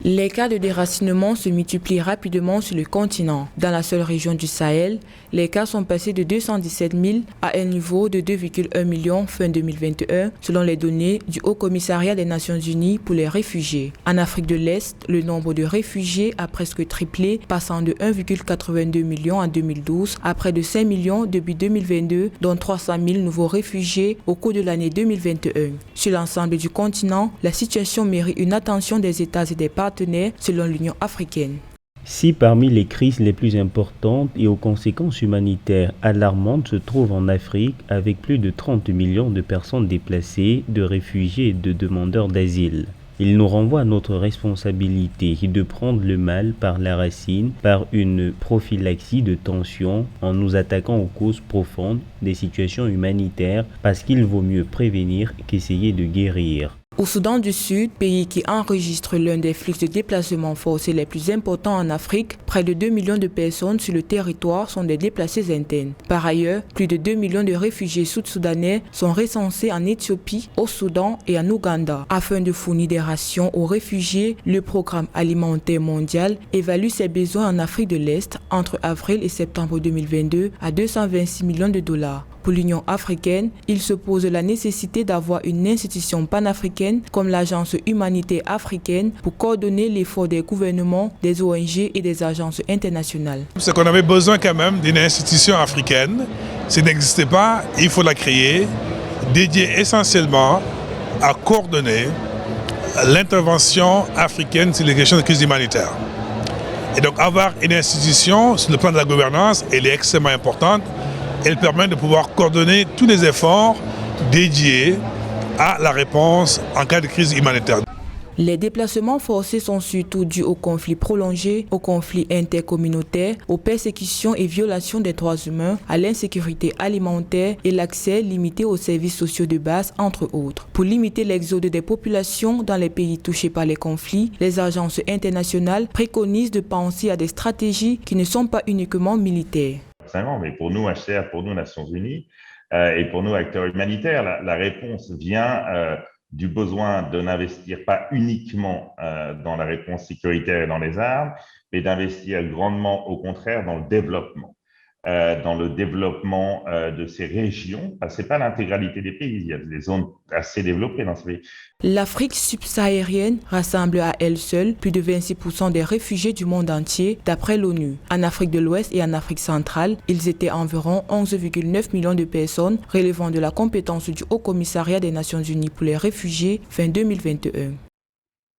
Les cas de déracinement se multiplient rapidement sur le continent. Dans la seule région du Sahel, les cas sont passés de 217 000 à un niveau de 2,1 millions fin 2021, selon les données du Haut Commissariat des Nations Unies pour les réfugiés. En Afrique de l'Est, le nombre de réfugiés a presque triplé, passant de 1,82 million en 2012 à près de 5 millions depuis 2022, dont 300 000 nouveaux réfugiés au cours de l'année 2021. Sur l'ensemble du continent, la situation mérite une attention des États et des partenaires selon l'Union africaine. Si parmi les crises les plus importantes et aux conséquences humanitaires alarmantes se trouvent en Afrique, avec plus de 30 millions de personnes déplacées, de réfugiés et de demandeurs d'asile. Il nous renvoie à notre responsabilité de prendre le mal par la racine, par une prophylaxie de tension, en nous attaquant aux causes profondes des situations humanitaires, parce qu'il vaut mieux prévenir qu'essayer de guérir. Au Soudan du Sud, pays qui enregistre l'un des flux de déplacement forcés les plus importants en Afrique, près de 2 millions de personnes sur le territoire sont des déplacés internes. Par ailleurs, plus de 2 millions de réfugiés sud-soudanais sont recensés en Éthiopie, au Soudan et en Ouganda. Afin de fournir des rations aux réfugiés, le Programme alimentaire mondial évalue ses besoins en Afrique de l'Est entre avril et septembre 2022 à 226 millions de dollars. Pour l'Union africaine, il se pose la nécessité d'avoir une institution panafricaine comme l'Agence humanitaire africaine pour coordonner l'effort des gouvernements, des ONG et des agences internationales. C'est qu'on avait besoin quand même d'une institution africaine. Si n'existait pas, il faut la créer, dédiée essentiellement à coordonner l'intervention africaine sur les questions de crise humanitaire. Et donc avoir une institution sur le plan de la gouvernance, elle est extrêmement importante. Elle permet de pouvoir coordonner tous les efforts dédiés à la réponse en cas de crise humanitaire. Les déplacements forcés sont surtout dus aux conflits prolongés, aux conflits intercommunautaires, aux persécutions et violations des droits humains, à l'insécurité alimentaire et l'accès limité aux services sociaux de base, entre autres. Pour limiter l'exode des populations dans les pays touchés par les conflits, les agences internationales préconisent de penser à des stratégies qui ne sont pas uniquement militaires. Mais pour nous, HCR, pour nous, Nations Unies, et pour nous, acteurs humanitaires, la réponse vient du besoin de n'investir pas uniquement dans la réponse sécuritaire et dans les armes, mais d'investir grandement, au contraire, dans le développement. De ces régions. Ce n'est pas l'intégralité des pays, il y a des zones assez développées dans ces pays. L'Afrique subsaharienne rassemble à elle seule plus de 26% des réfugiés du monde entier, d'après l'ONU. En Afrique de l'Ouest et en Afrique centrale, ils étaient environ 11,9 millions de personnes relevant de la compétence du Haut Commissariat des Nations Unies pour les réfugiés fin 2021.